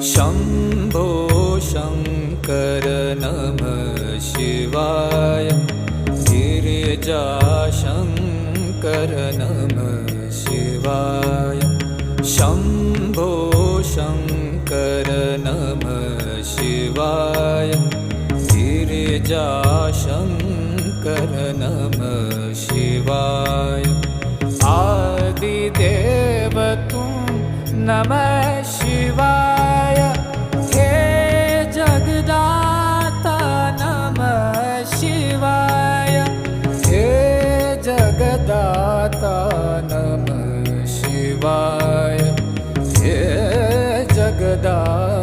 शम्भो शङ्कर नमः शिवाय। गिरिजाशङ्कर नमः शिवाय। शम्भो शङ्कर नमः शिवाय। गिरिजाशङ्कर नमः शिवाय। आदिदेव तुम नमः शिवाय। हे जगदाता नमः शिवाय। हे जगदाता नमः शिवाय। हे जगदाता